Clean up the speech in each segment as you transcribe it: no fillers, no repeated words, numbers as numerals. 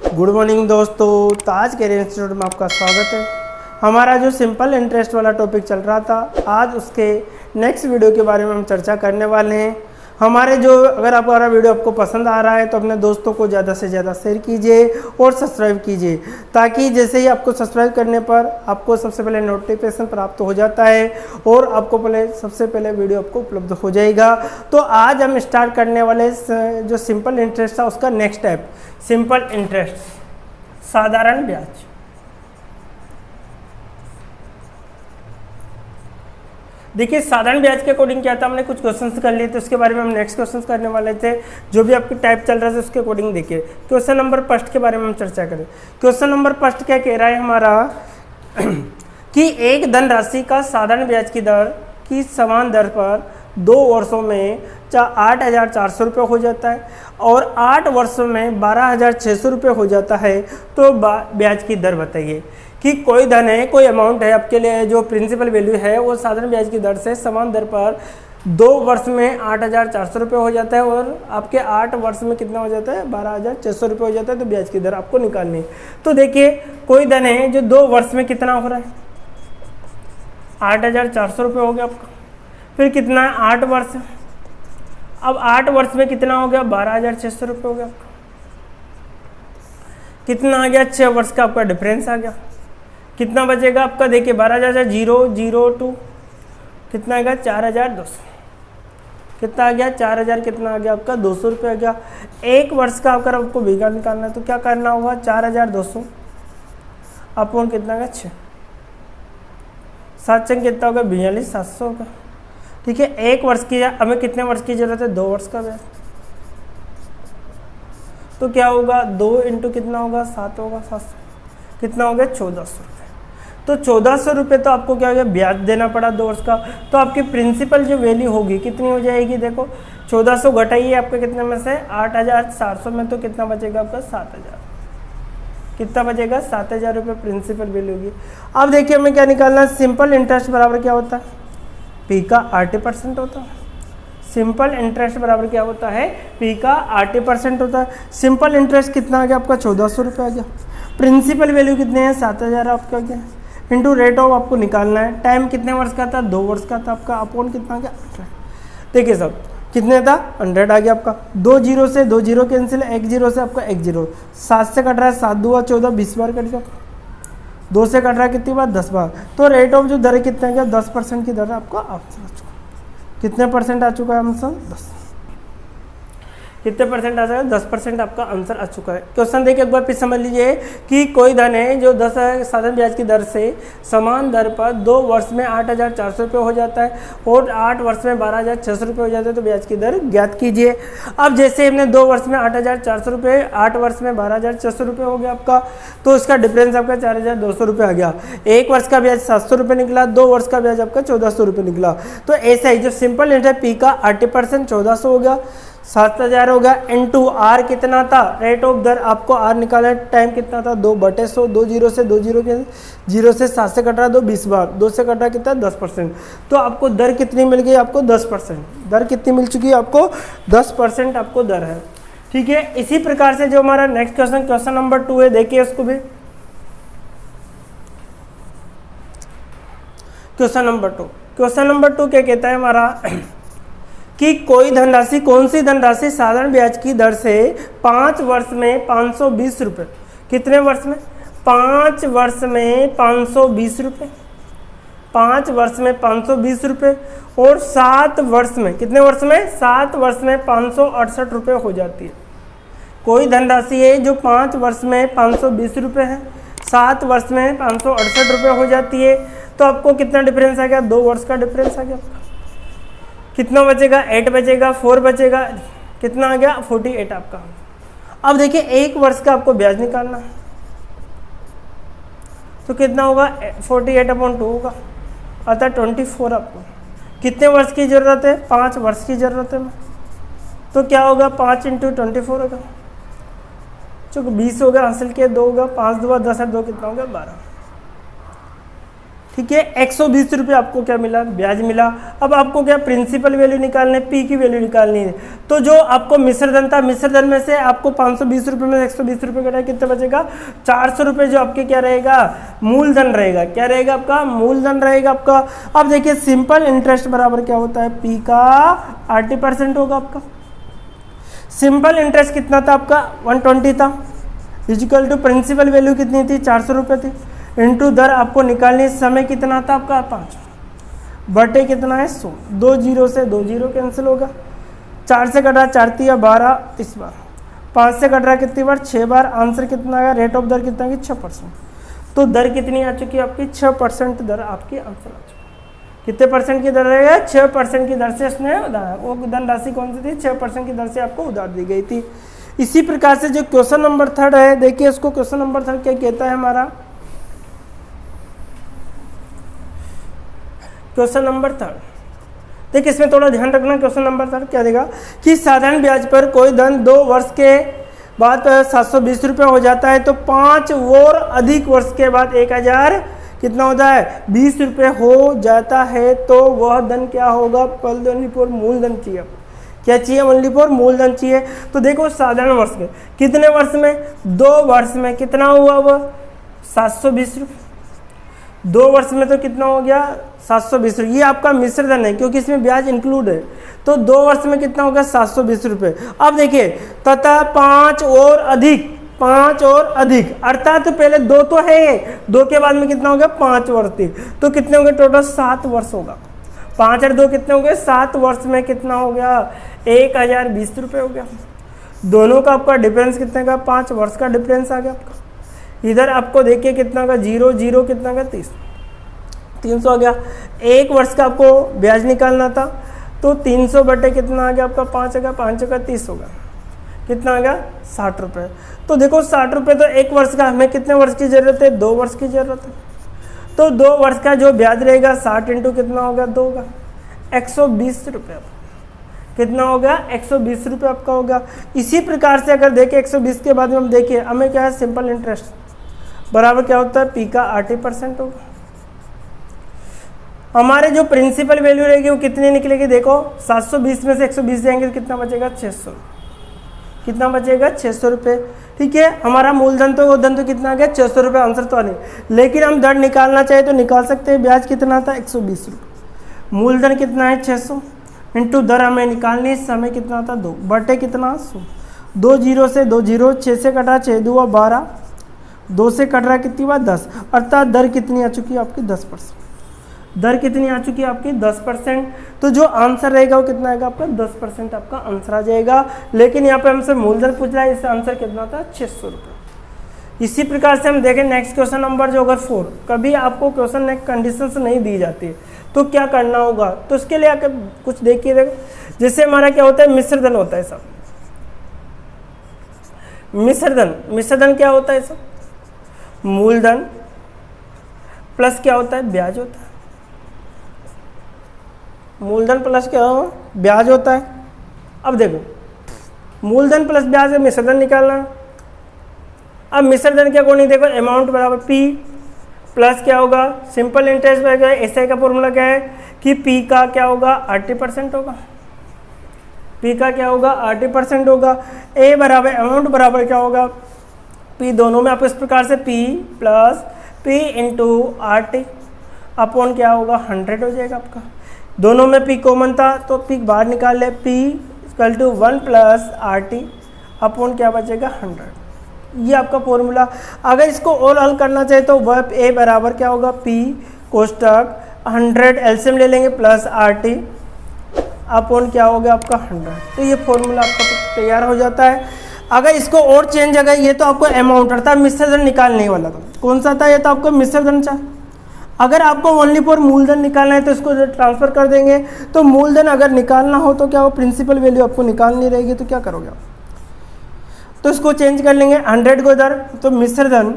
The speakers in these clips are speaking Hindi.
गुड मॉर्निंग दोस्तों, ताज कैरियर इंस्टीट्यूट में आपका स्वागत है। हमारा जो सिंपल इंटरेस्ट वाला टॉपिक चल रहा था, आज उसके नेक्स्ट वीडियो के बारे में हम चर्चा करने वाले हैं। अगर हमारा वीडियो आपको पसंद आ रहा है तो अपने दोस्तों को ज़्यादा से ज़्यादा शेयर कीजिए और सब्सक्राइब कीजिए, ताकि जैसे ही आपको सब्सक्राइब करने पर आपको सबसे पहले नोटिफिकेशन प्राप्त हो जाता है और आपको सबसे पहले वीडियो आपको उपलब्ध हो जाएगा। तो आज हम स्टार्ट करने वाले जो सिंपल इंटरेस्ट था उसका नेक्स्ट स्टेप, सिंपल इंटरेस्ट, साधारण ब्याज। देखिए, साधारण ब्याज के अकॉर्डिंग क्या था, हमने कुछ क्वेश्चंस कर लिए थे, उसके बारे में हम नेक्स्ट क्वेश्चंस करने वाले थे। जो भी आपकी टाइप चल रहा है उसके अकॉर्डिंग देखिए। क्वेश्चन नंबर फर्स्ट के बारे में हम चर्चा करें। क्वेश्चन नंबर फर्स्ट क्या कह रहा है हमारा कि एक धनराशि का साधारण ब्याज की दर की समान दर पर 2 वर्षों में 8,400 रुपये हो जाता है और 8 वर्षों में 12,600 रुपये हो जाता है। तो ब्याज की दर बताइए कि कोई धन है, कोई अमाउंट है आपके लिए, जो प्रिंसिपल वैल्यू है वो साधारण ब्याज की दर से समान दर पर 2 वर्ष में 8,400 रुपये हो जाता है और आपके 8 वर्ष में कितना हो जाता है, 12,600 रुपये हो जाता है। तो ब्याज की दर आपको निकालनी है। तो देखिए, कोई धन है जो 2 वर्ष में कितना हो रहा है, 8,400 रुपये हो गया आपका। फिर कितना है, 8 वर्ष। अब 8 वर्ष में कितना हो गया, 12,600 रुपये हो गया आपका। कितना आ गया, 6 वर्ष का आपका डिफरेंस आ गया। कितना बचेगा आपका, देखिए 12,002 कितना आ गया, 4,200। कितना आ गया, 4,000 कितना आ गया आपका, 200 रुपये आ गया। 1 वर्ष का अगर आपको बीघा निकालना है तो क्या करना होगा, 4,200 अपॉन कितना आ गया, 6, 7 चंग कितना होगा, 42,700 होगा। ठीक है, 1 वर्ष की, हमें कितने वर्ष की जरूरत है, 2 वर्ष का ब्याज। तो क्या होगा, 2 इंटू कितना होगा, 7 होगा, 700 कितना हो गया, 1,400 रुपये। तो 1,400 रुपये तो आपको क्या हो गया, ब्याज देना पड़ा 2 वर्ष का। तो आपकी प्रिंसिपल जो वैल्यू होगी कितनी हो जाएगी, देखो 1,400 घटाइए आपके कितने में से, 8,400 में तो कितना बचेगा आपका, 7,000। कितना बचेगा, 7,000 रुपये प्रिंसिपल वैल्यू होगी। अब देखिए हमें क्या निकालना है, सिंपल इंटरेस्ट बराबर क्या होता है, पी का 80% होता है। सिंपल इंटरेस्ट बराबर क्या होता है, पी का 80% होता है। सिंपल इंटरेस्ट कितना आ गया आपका, 1,400 रुपये आ गया। प्रिंसिपल वैल्यू कितने हैं, 7,000 आपका गया, इंटू रेट ऑफ आपको निकालना है। टाइम कितने वर्ष का था, 2 वर्ष का था आपका, अपॉन कितना आ गया, 100। देखिए सब कितने था, 100 आ गया आपका। 2 जीरो से 2 जीरो कैंसिल, 1 जीरो से आपका 1 जीरो, 7 से कट रहा है 7 दूआ 14, 20 बार कट गया। 2 से कट रहा है कितनी बार, 10 बार। तो रेट ऑफ जो दर है कितना गया, 10% की दर आपका आंसर आ चुका। कितने परसेंट आ चुका है आंसर, 10। कितने परसेंट आ जाएगा, 10% आपका आंसर आ चुका है। क्वेश्चन देखिए एक बार फिर समझ लीजिए कि कोई धन है जो 10 साधारण ब्याज की दर से समान दर पर 2 वर्ष में 8,400 रुपये हो जाता है और 8 वर्ष में 12,600 रुपये हो जाता है। तो ब्याज की दर ज्ञात कीजिए। अब जैसे हमने 2 वर्ष में 8,400 रुपये, 8 वर्ष में 12,600 रुपये हो गया आपका, तो इसका डिफरेंस आपका 4,200 रुपये आ गया। 1 वर्ष का ब्याज 700 रुपये निकला, 2 वर्ष का ब्याज आपका 1,400 रुपये निकला। तो ऐसा ही जो सिंपल इंटरेस्ट पी का 80% 1,400 हो गया, 7,000 होगा, इंटू आर कितना था, रेट ऑफ दर आपको आर निकालना है। टाइम कितना था, 2/100, 2 जीरो से 2 जीरो के जीरो से 7 से कट रहा 2, 20 बार, 2 से कट रहा कितना, 10%। तो आपको दर कितनी मिल गई, आपको 10%। दर कितनी मिल चुकी है आपको, 10% आपको दर है। ठीक है, इसी प्रकार से जो हमारा नेक्स्ट क्वेश्चन, क्वेश्चन नंबर 2 है, देखिए उसको भी। क्वेश्चन नंबर 2 क्या कहता है हमारा कि कोई धनराशि, कौन सी धनराशि साधारण ब्याज की दर से 5 वर्ष में 520 रुपये, कितने वर्ष में, 5 वर्ष में 520 रुपये, 5 वर्ष में 520 रुपये और 7 वर्ष में, कितने वर्ष में, 7 वर्ष में 568 रुपये हो जाती है। कोई धनराशि है जो 5 वर्ष में 520 रुपये है, 7 वर्ष में 568 रुपये हो जाती है। तो आपको कितना डिफरेंस आ गया, 2 वर्ष का डिफरेंस आ गया। कितना बचेगा, 8 बचेगा, 4 बचेगा, कितना आ गया, 48 आपका। अब देखिए 1 वर्ष का आपको ब्याज निकालना है, तो कितना होगा, 48/2 होगा, अतः 24 आपको। कितने वर्ष की ज़रूरत है, 5 वर्ष की ज़रूरत है। तो क्या होगा, 5 इंटू 24 होगा, चूँकि 20 होगा, हासिल किया 2 होगा, 5 2 10 2 कितना होगा, 12। ठीक है, 120 रुपये आपको क्या मिला, ब्याज मिला। अब आपको क्या प्रिंसिपल वैल्यू निकालनी है, पी की वैल्यू निकालनी है। तो जो आपको मिश्र धन था, मिश्र धन में से आपको 520 रुपये में 120 रुपये कटा, कितना बचेगा, 400 रुपये जो आपके क्या रहेगा, मूलधन रहेगा। क्या रहेगा आपका, मूलधन रहेगा आपका। अब देखिए सिंपल इंटरेस्ट बराबर क्या होता है, पी का 80% होगा आपका। सिंपल इंटरेस्ट कितना था आपका, 120 था, इक्वल टू प्रिंसिपल वैल्यू कितनी थी, 400 रुपये थी, इंटू दर आपको निकालने समय कितना था आपका 5 बटे कितना है 100। 2 जीरो से 2 जीरो कैंसिल होगा, 4 से कट रहा 4 या 12 इस बार, 5 से कट रहा कितनी बार 6 बार। आंसर कितना आया, रेट ऑफ दर कितना की 6%। तो दर कितनी आ चुकी है आपकी, 6% दर आपकी आंसर आ चुकी। कितने परसेंट की दर रहेगा, 6% की दर से इसने वो धनराशि कौन सी थी, 6% की दर से आपको उधार दी गई थी। इसी प्रकार से जो क्वेश्चन नंबर 3 है, देखिए इसको क्वेश्चन नंबर 3 क्या कहता है हमारा, क्वेश्चन नंबर 3 देखिए इसमें थोड़ा ध्यान रखना। क्वेश्चन नंबर 3 क्या देगा कि साधारण ब्याज पर कोई धन 2 वर्ष के बाद 720 रुपये हो जाता है, तो 5 और अधिक वर्ष के बाद 1000 कितना होता है, 20 रुपये हो जाता है, तो वह धन क्या होगा, फॉर मूलधन चाहिए। क्या चाहिए, ओनली फॉर मूलधन चाहिए। तो देखो साधारण वर्ष में कितने वर्ष में, 2 वर्ष में कितना हुआ वह 720 रुपये। 2 वर्ष में तो कितना हो गया 720 रुपये। ये आपका मिश्र धन है क्योंकि इसमें ब्याज इंक्लूड है, तो 2 वर्ष में कितना होगा 720 रुपये। अब देखिए तथा 5 और अधिक, 5 और अधिक, अर्थात तो पहले 2 तो है, 2 के बाद में कितना हो गया 5 वर्ष थी, तो कितने हो गए टोटल 7 वर्ष होगा। 5 और 2 कितने हो गए, 7 वर्ष में कितना हो गया 1020 रुपये हो गया। दोनों का आपका डिफरेंस कितने का, 5 वर्ष का डिफरेंस आ गया आपका। इधर आपको देखिए कितना का 0 0 कितना का 30, 300 आ गया। 1 वर्ष का आपको ब्याज निकालना था, तो 300 बटे कितना आ गया आपका 5 आ गया, 5 का 30 होगा, कितना आ गया 60 रुपये। तो देखो 60 रुपये तो 1 वर्ष का, हमें कितने वर्ष की ज़रूरत है, 2 वर्ष की ज़रूरत है। तो 2 वर्ष का जो ब्याज रहेगा 60 इंटू कितना होगा 2 होगा, 120 रुपये। कितना होगा 120 रुपये आपका होगा। इसी प्रकार से अगर देखें 120 के बाद में हम देखिए हमें क्या है, सिंपल इंटरेस्ट बराबर क्या होता है, पी का 80% होगा। हमारे जो प्रिंसिपल वैल्यू रहेगी वो कितनी निकलेगी, देखो 720 में से 120 जाएंगे तो कितना बचेगा 600, कितना बचेगा 600 रुपये। ठीक है, हमारा मूलधन तो वो धन तो कितना आ गया 600 रुपये, आंसर तो नहीं, लेकिन हम दर निकालना चाहे तो निकाल सकते हैं। ब्याज कितना था 120 रुपये, मूलधन कितना है 600 इंटू दर हमें निकालनी, समय कितना था 2 बटे कितना 100। 2 जीरो से 2 जीरो, 6 से कटा 6 2 12, 2 से कट रहा कितनी बार 10, अर्थात दर कितनी आ चुकी है आपकी 10%। दर कितनी आ चुकी है आपकी 10%। तो जो आंसर रहेगा वो कितना आएगा आपका 10% आपका आंसर आ जाएगा। लेकिन यहाँ पे हमसे मूलधन पूछ रहा है, इसका आंसर कितना था 600 रुपये। इसी प्रकार से हम देखें नेक्स्ट क्वेश्चन नंबर जो अगर 4, कभी आपको क्वेश्चन नेक्स्ट कंडीशंस नहीं दी जाती तो क्या करना होगा, तो उसके लिए आकर कुछ देखिए, देखो जैसे हमारा क्या होता है मिश्र धन होता है सब, मिश्र धन क्या होता है सब, मूलधन प्लस क्या होता है ब्याज होता है, मूलधन प्लस क्या हो ब्याज होता है। अब देखो मूलधन प्लस ब्याज है, मिश्र धन निकालना। अब मिश्र धन के अकॉर्डिंग देखो अमाउंट बराबर पी प्लस क्या होगा सिंपल इंटरेस्ट बराबर, एसआई का फॉर्मूला क्या है कि पी का क्या होगा 80% होगा, पी का क्या होगा 80% होगा। ए बराबर अमाउंट बराबर क्या होगा पी, दोनों में आप इस प्रकार से P plus P into are T upon क्या होगा 100 हो जाएगा आपका। दोनों में पी कॉमन था तो पी बाहर निकाल ले, P equal to 1 plus R T upon क्या बचेगा 100। ये आपका फॉर्मूला। अगर इसको और हल करना चाहे तो वह ए बराबर क्या होगा पी कोष्टक 100 एलसीएम ले लेंगे प्लस आर टी अपॉन क्या होगा आपका 100। तो ये फॉर्मूला आपका तैयार हो जाता है। अगर इसको और चेंज अगर ये तो आपको अमाउंट अर्थात मिश्र धन निकालने वाला था, कौन सा था ये तो आपको मिश्र धन था। अगर आपको ओनली फॉर मूलधन निकालना है तो इसको ट्रांसफर कर देंगे। तो मूलधन अगर निकालना हो तो क्या हो प्रिंसिपल वैल्यू आपको निकालनी रहेगी, तो क्या करोगे आप, तो इसको चेंज कर लेंगे 100 को इधर, तो मिश्र धन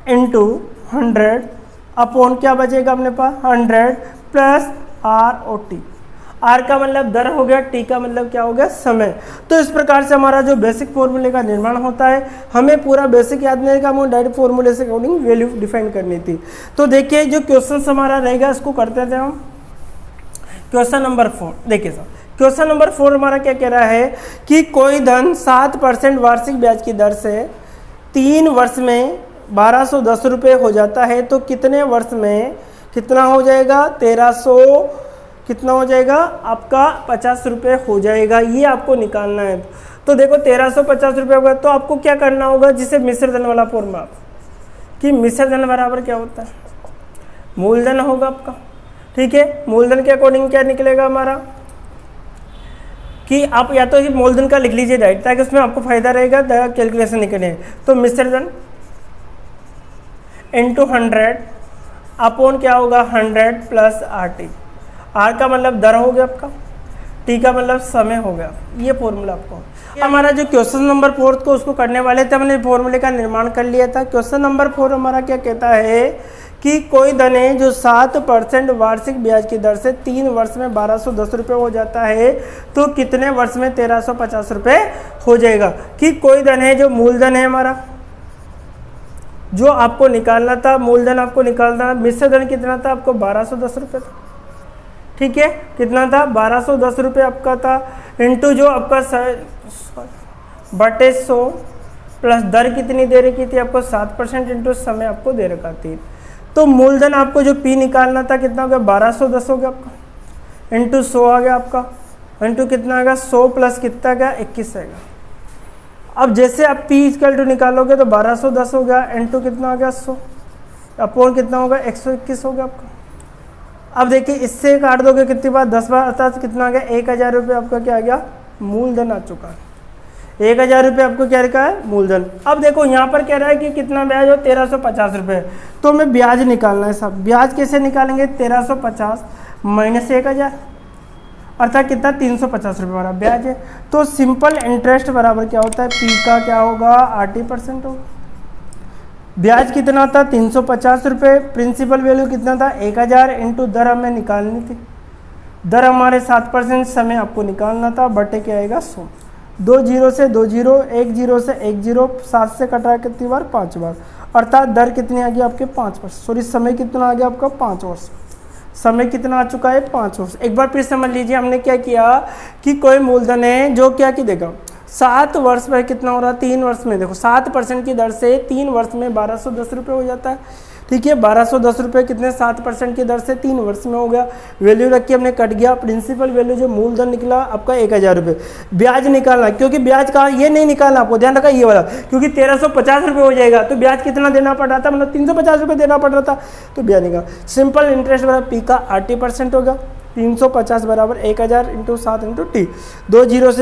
इंटू 100 अपॉन क्या बचेगा अपने पास 100 plus R O T. R का मतलब दर हो गया, टी का मतलब क्या हो गया, समय। तो इस प्रकार से हमारा जो बेसिक फॉर्मूले का निर्माण होता है, हमें पूरा बेसिक याद नहीं रहेगा, हमें डायरेक्ट फॉर्मूले से अकॉर्डिंग वैल्यू डिफाइन करनी थी। तो देखिए जो क्वेश्चन हमारा रहेगा इसको करते थे हम। क्वेश्चन नंबर 4 देखिए सर, क्वेश्चन नंबर 4 हमारा क्या कह रहा है कि कोई धन 7% वार्षिक ब्याज की दर से 3 वर्ष में 1210 रुपये हो जाता है, तो कितने वर्ष में कितना हो जाएगा, 1300 कितना हो जाएगा आपका 50 रुपये हो जाएगा, ये आपको निकालना है। तो देखो 1350 रुपये होगा, तो आपको क्या करना होगा, जिसे मिश्र धन वाला फॉर्मूला कि मिश्र धन बराबर क्या होता है, मूलधन होगा आपका, ठीक है। मूलधन के अकॉर्डिंग क्या निकलेगा हमारा कि आप या तो ही मूलधन का लिख लीजिए डायरेक्ट, ताकि उसमें आपको फायदा रहेगा कैलकुलेशन निकलने। तो मिश्र धन इंटू 100 अपॉन क्या होगा 100 प्लस आर टी। आर का मतलब दर हो गया आपका, टी का मतलब समय हो गया, ये फॉर्मूला आपको। हमारा जो क्वेश्चन नंबर 4 को उसको करने वाले थे, हमने फॉर्मूले का निर्माण कर लिया था। क्वेश्चन नंबर 4 हमारा क्या कहता है कि कोई धन है जो 7% वार्षिक ब्याज की दर से 3 वर्ष में 1210 रुपये हो जाता है, तो कितने वर्ष में 1350 रुपये हो जाएगा। कि कोई धन है जो मूलधन है हमारा, जो आपको निकालना था, मूलधन आपको निकालना था, मिश्र धन कितना था आपको 1210 रुपये था, ठीक है। कितना था 1210 रुपये आपका था, इंटू जो आपका बटे 100 प्लस दर कितनी दे रखी थी आपको 7% इंटू समय आपको दे रखा थी। तो मूलधन आपको जो पी निकालना था कितना हो गया 1210 हो गया आपका, इंटू 100 आ गया आपका, इंटू कितना आ गया 100 प्लस कितना गया 21 आएगा। अब जैसे आप पी इक्वल टू निकालोगे तो 1210 हो गया, इंटू कितना आ गया 100 अपॉन कितना होगा 121 हो गया आपका। अब देखिए इससे काट दोगे कितनी बार 10 बार, अर्थात कितना आ गया 1000 रुपये आपका क्या आ गया मूलधन आ चुका है। 1000 रुपये आपको क्या रखा है मूलधन। अब देखो यहाँ पर कह रहा है कि कितना ब्याज हो 1350 रुपये, तो हमें ब्याज निकालना है साहब। ब्याज कैसे निकालेंगे 1350 माइनस 1000 अर्थात कितना 350 रुपये हमारा ब्याज है। तो सिंपल इंटरेस्ट बराबर क्या होता है पी का क्या होगा 80% होगा। ब्याज कितना था 350 रुपये, प्रिंसिपल वैल्यू कितना था 1000 इंटू दर हमें निकालनी थी, दर हमारे 7%, समय आपको निकालना था, बटे क्या आएगा 100। 2 0 से 2 0, 1 0 से 1 0, 7 से कटा कितनी बार 5 बार, अर्थात दर कितनी आ गई आपके 5 वर्ष, सॉरी समय कितना आ गया आपका 5 वर्ष। समय कितना आ चुका है 5 वर्ष। एक बार फिर समझ लीजिए हमने क्या किया कि कोई मूलधन है जो क्या कि देखो 7 वर्ष में कितना हो रहा है 3 वर्ष में, देखो 7% की दर से 3 वर्ष में 1210 रुपये हो जाता है, ठीक है। 1210 रुपये कितने 7% की दर से 3 वर्ष में हो गया। वैल्यू रखी हमने कट गया, प्रिंसिपल वैल्यू जो मूलधन निकला आपका 1000 रुपये। ब्याज निकालना, क्योंकि ब्याज का ये नहीं निकालना आपको, ध्यान रखा ये वाला, क्योंकि 1350 रुपये हो जाएगा तो ब्याज कितना देना पड़ रहा था, मतलब 350 रुपये देना पड़ रहा था, तो ब्याज निकाल। सिंपल इंटरेस्ट बराबर पी का 80% होगा, 350 बराबर 1000 इंटू 7 इंटू टी। 2 0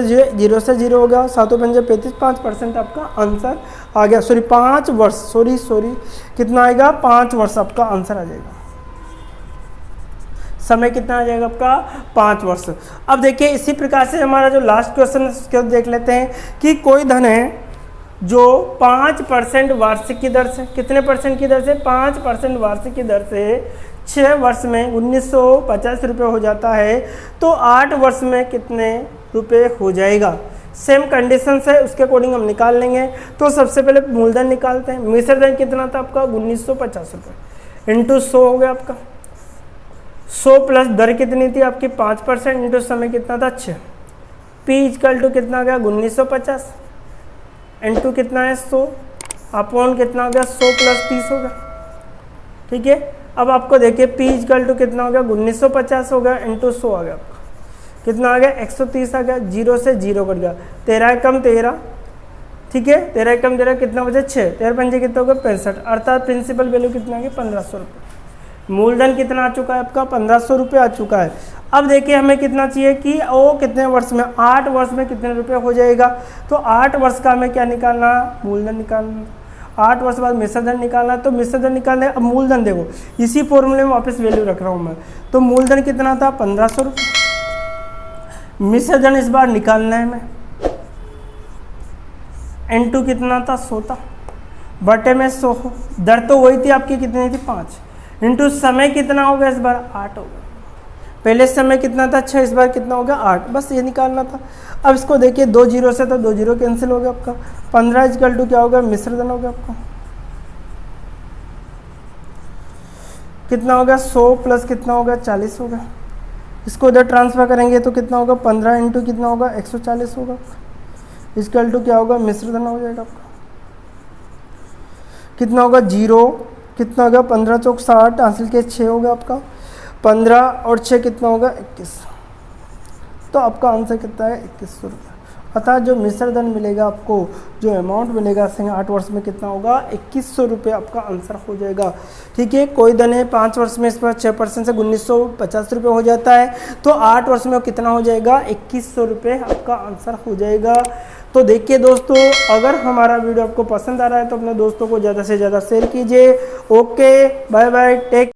से 0 हो गया, 7 पंजे 35, 5% आपका आंसर आ गया। सॉरी 5 वर्ष, सॉरी कितना आएगा 5 वर्ष आपका आंसर आ जाएगा। समय कितना आ जाएगा आपका 5 वर्ष। अब देखिए इसी प्रकार से हमारा जो लास्ट क्वेश्चन उसको देख लेते हैं कि कोई धन है जो 5% वार्षिक की दर से, कितने परसेंट की दर से 5% वार्षिक की दर से 6 वर्ष में 1950 रुपये हो जाता है, तो 8 वर्ष में कितने रुपए हो जाएगा। सेम कंडीशन से उसके अकॉर्डिंग हम निकाल लेंगे। तो सबसे पहले मूलधन निकालते हैं। मिश्र धन कितना था आपका 1950 रुपये इंटू 100 हो गया आपका, 100 प्लस दर कितनी थी आपकी 5% इंटू समय कितना था 6। पी इक्वल टू कितना गया 1950 इंटू कितना है 100 अपॉन कितना हो गया 100 प्लस 30 होगा, ठीक है। अब आपको देखिए पी इक्वल टू कितना हो गया 1950 हो गया इंटू 100 आ गया आपका, कितना आ गया 130 आ गया, 0 से 0 कट गया, 13 कम 13, ठीक है। 13 कम 13 कितना बचे 6, 13 पंजे कितना हो गया 65, अर्थात प्रिंसिपल वैल्यू कितना आ गया 1500 रुपये। मूलधन कितना आ चुका है आपका 1500 रुपये आ चुका है। अब देखिए हमें कितना चाहिए कि वो कितने वर्ष में, 8 वर्ष में कितने रुपये हो जाएगा। तो 8 वर्ष का हमें क्या निकालना, मूलधन निकालना। 8 वर्ष बाद मिश्र धन निकालना, तो मिश्र धन निकालने। अब मूलधन देखो इसी फॉर्मूले में वापस वैल्यू रख रहा हूँ मैं। तो मूलधन कितना था 1500 रुपये, मिश्र धन इस बार निकालना है मैं, N2 कितना था 100 था, बटे में 100, दर तो वही थी आपकी कितनी थी 5, इंटू समय कितना हो गया इस बार 8 हो गया, पहले समय कितना था 6, इस बार कितना हो गया 8, बस ये निकालना था। अब इसको देखिए 2 जीरो से तो 2 जीरो कैंसिल हो गया आपका। 15 इक्वल टू क्या होगा, मिश्र धन हो गया आपका। कितना हो गया 100 प्लस कितना होगा 40 होगा। इसको इधर ट्रांसफर करेंगे तो कितना होगा 15 इंटू कितना होगा 140 होगा। इक्वल टू क्या होगा, मिश्र धन हो जाएगा आपका। कितना होगा 0, कितना होगा 15 चौक 60, हासिल के 6 होगा आपका। 15 और 6 कितना होगा 21। तो आपका आंसर कितना है 2100 रुपये। अतः जो मिश्र धन मिलेगा आपको, जो अमाउंट मिलेगा 8 वर्ष में कितना होगा 2100 रुपये आपका आंसर हो जाएगा। ठीक है, कोई धन है 5 वर्ष में इस पर 6% से 1950 रुपये हो जाता है, तो 8 वर्ष में कितना हो जाएगा 2100 रुपये आपका आंसर हो जाएगा। तो देखिए दोस्तों, अगर हमारा वीडियो आपको पसंद आ रहा है तो अपने दोस्तों को ज़्यादा से ज़्यादा शेयर कीजिए। Okay, bye bye, take